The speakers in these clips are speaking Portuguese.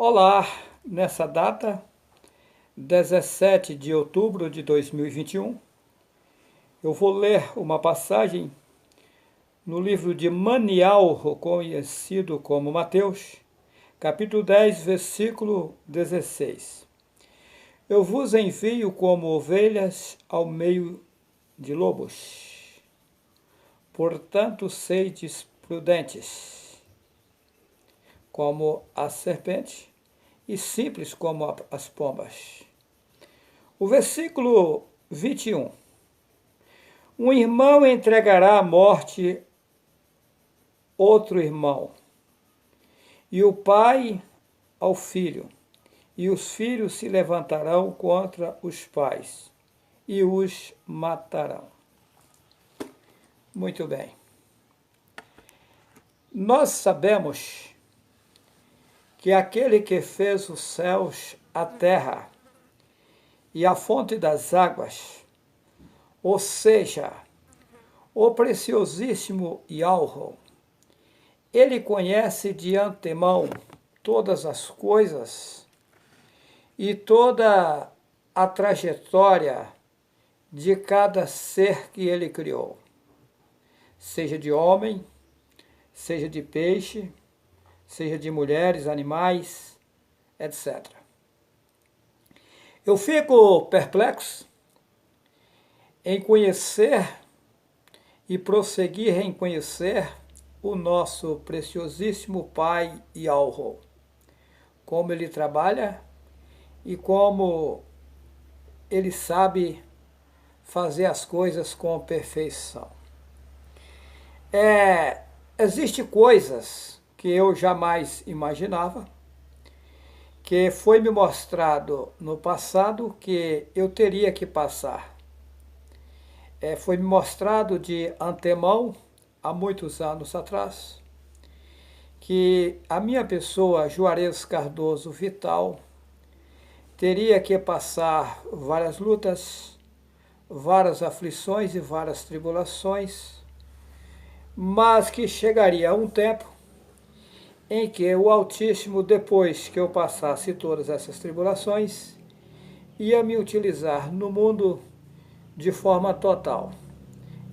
Olá, nessa data, 17 de outubro de 2021, eu vou ler uma passagem no livro de Manial, conhecido como Mateus, capítulo 10, versículo 16. Eu vos envio como ovelhas ao meio de lobos. Portanto, sedes prudentes, como a serpente, e simples como as pombas. O versículo 21. Um irmão entregará à morte outro irmão, e o pai ao filho, e os filhos se levantarão contra os pais e os matarão. Muito bem. Nós sabemos que aquele que fez os céus, a terra e a fonte das águas, ou seja, o preciosíssimo Yahweh, ele conhece de antemão todas as coisas e toda a trajetória de cada ser que ele criou, seja de homem, seja de peixe, seja de mulheres, animais, etc. Eu fico perplexo em conhecer e prosseguir em conhecer o nosso preciosíssimo Pai Yahweh, como ele trabalha e como ele sabe fazer as coisas com perfeição. Existem coisas que eu jamais imaginava, que foi me mostrado no passado que eu teria que passar. Foi me mostrado de antemão, há muitos anos atrás, que a minha pessoa, Juarez Cardoso Vital, teria que passar várias lutas, várias aflições e várias tribulações, mas que chegaria um tempo em que o Altíssimo, depois que eu passasse todas essas tribulações, ia me utilizar no mundo de forma total.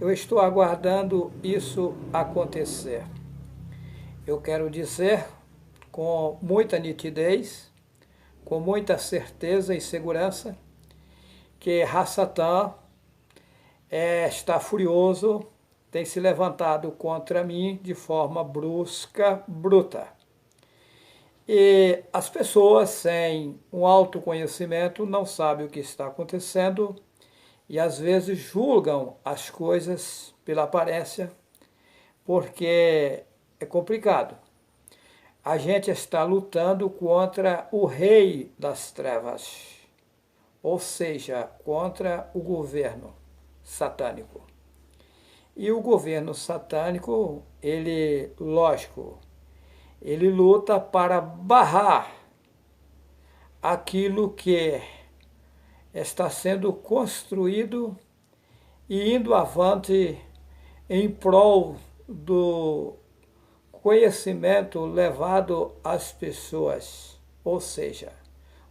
Eu estou aguardando isso acontecer. Eu quero dizer com muita nitidez, com muita certeza e segurança, que Hassatan está furioso, tem se levantado contra mim de forma brusca, bruta. E as pessoas sem um autoconhecimento não sabem o que está acontecendo e às vezes julgam as coisas pela aparência, porque é complicado. A gente está lutando contra o rei das trevas, ou seja, contra o governo satânico. E o governo satânico, ele, lógico, ele luta para barrar aquilo que está sendo construído e indo avante em prol do conhecimento levado às pessoas, ou seja,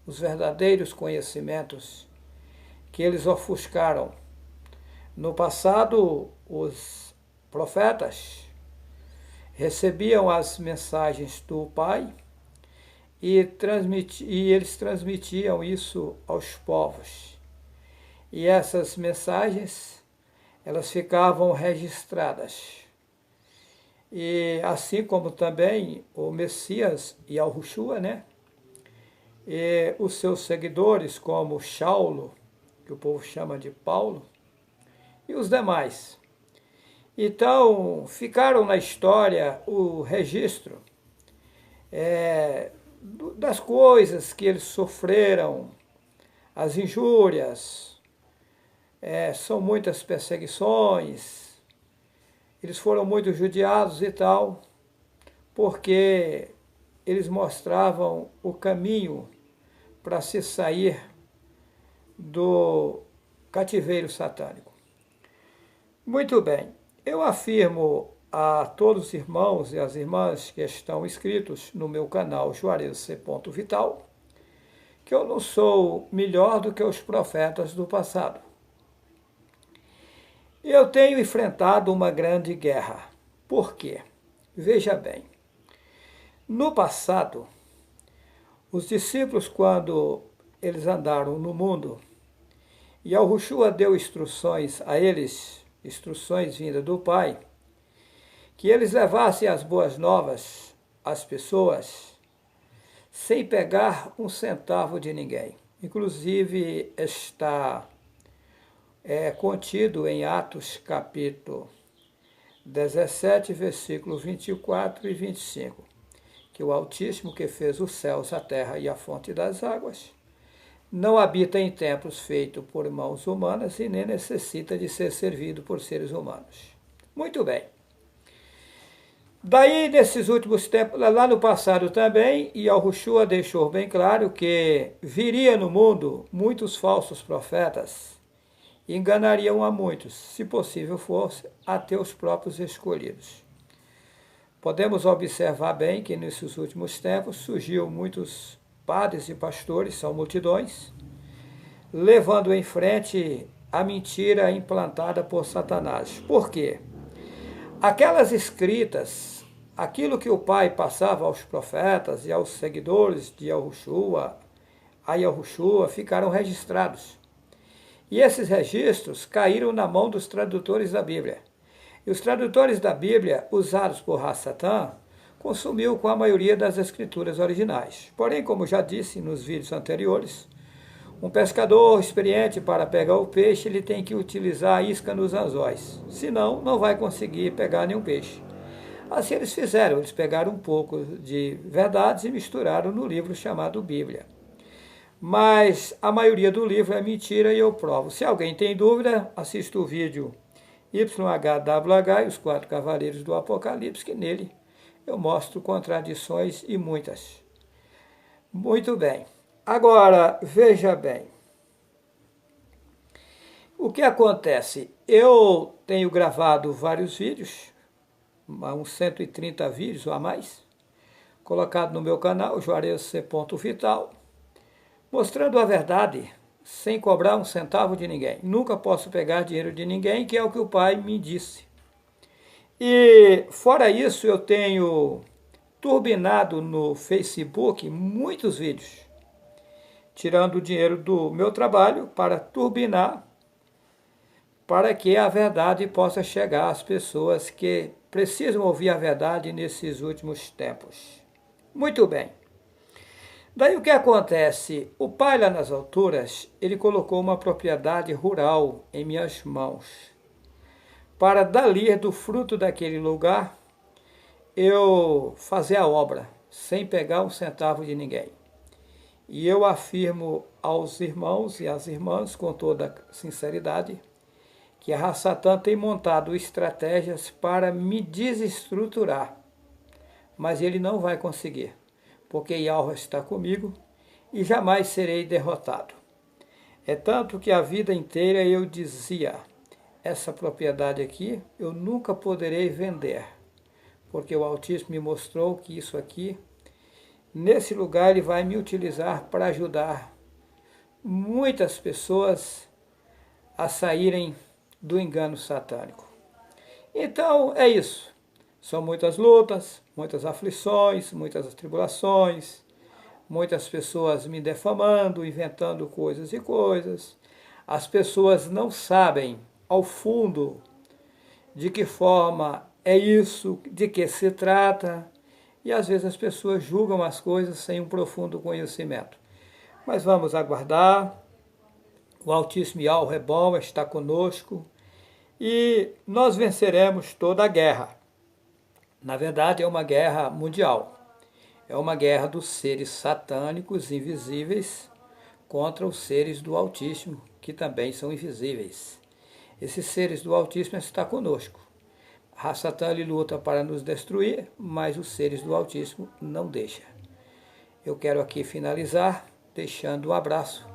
os verdadeiros conhecimentos que eles ofuscaram. No passado, os profetas recebiam as mensagens do Pai e eles transmitiam isso aos povos. E essas mensagens, elas ficavam registradas. E assim como também o Messias e Yahushua, né? E os seus seguidores, como Saulo, que o povo chama de Paulo, e os demais. Então, ficaram na história o registro das coisas que eles sofreram, as injúrias, são muitas perseguições, eles foram muito judiados e tal, porque eles mostravam o caminho para se sair do cativeiro satânico. Muito bem, eu afirmo a todos os irmãos e as irmãs que estão inscritos no meu canal Juarez C. Vital, que eu não sou melhor do que os profetas do passado. Eu tenho enfrentado uma grande guerra. Por quê? Veja bem, no passado, os discípulos, quando eles andaram no mundo, e Yahushua deu instruções a eles, instruções vindas do Pai, que eles levassem as boas novas às pessoas sem pegar um centavo de ninguém. Inclusive está contido em Atos capítulo 17, versículo 24 e 25, que o Altíssimo, que fez os céus, a terra e a fonte das águas, não habita em templos feitos por mãos humanas e nem necessita de ser servido por seres humanos. Muito bem. Daí, nesses últimos tempos, lá no passado também, Yahushua deixou bem claro que viria no mundo muitos falsos profetas e enganariam a muitos, se possível fosse, até os próprios escolhidos. Podemos observar bem que nesses últimos tempos surgiu muitos padres e pastores, são multidões, levando em frente a mentira implantada por Satanás. Por quê? Aquelas escritas, aquilo que o Pai passava aos profetas e aos seguidores de Yahushua, a Yahushua, ficaram registrados. E esses registros caíram na mão dos tradutores da Bíblia. E os tradutores da Bíblia, usados por Hassatan, consumiu com a maioria das escrituras originais. Porém, como já disse nos vídeos anteriores, um pescador experiente, para pegar o peixe, ele tem que utilizar a isca nos anzóis, senão não vai conseguir pegar nenhum peixe. Assim eles fizeram, eles pegaram um pouco de verdades e misturaram no livro chamado Bíblia. Mas a maioria do livro é mentira e eu provo. Se alguém tem dúvida, assista o vídeo YHWH e os 4 Cavaleiros do Apocalipse, que nele eu mostro contradições e muitas. Muito bem. Agora, veja bem. O que acontece? Eu tenho gravado vários vídeos, uns 130 vídeos ou a mais, colocado no meu canal, Juarez C. Vital, mostrando a verdade, sem cobrar um centavo de ninguém. Nunca posso pegar dinheiro de ninguém, que é o que o Pai me disse. E, fora isso, eu tenho turbinado no Facebook muitos vídeos, tirando o dinheiro do meu trabalho para turbinar, para que a verdade possa chegar às pessoas que precisam ouvir a verdade nesses últimos tempos. Muito bem. Daí o que acontece? O Pai lá nas alturas, ele colocou uma propriedade rural em minhas mãos. Para dali, do fruto daquele lugar, eu fazer a obra, sem pegar um centavo de ninguém. E eu afirmo aos irmãos e às irmãs, com toda sinceridade, que a Hassatan tem montado estratégias para me desestruturar, mas ele não vai conseguir, porque Yahweh está comigo e jamais serei derrotado. É tanto que a vida inteira eu dizia, essa propriedade aqui eu nunca poderei vender, porque o Altíssimo me mostrou que isso aqui, nesse lugar, ele vai me utilizar para ajudar muitas pessoas a saírem do engano satânico. Então, é isso. São muitas lutas, muitas aflições, muitas tribulações, muitas pessoas me defamando, inventando coisas e coisas. As pessoas não sabem, ao fundo, de que forma é isso, de que se trata, e às vezes as pessoas julgam as coisas sem um profundo conhecimento. Mas vamos aguardar, o Altíssimo Yahweh é bom, está conosco, e nós venceremos toda a guerra. Na verdade, é uma guerra mundial. É uma guerra dos seres satânicos invisíveis contra os seres do Altíssimo, que também são invisíveis. Esses seres do Altíssimo estão conosco. Satã ele luta para nos destruir, mas os seres do Altíssimo não deixam. Eu quero aqui finalizar deixando um abraço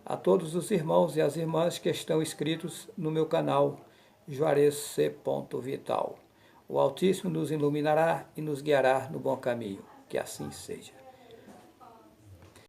a todos os irmãos e as irmãs que estão inscritos no meu canal Juarez C. Vital. O Altíssimo nos iluminará e nos guiará no bom caminho. Que assim seja.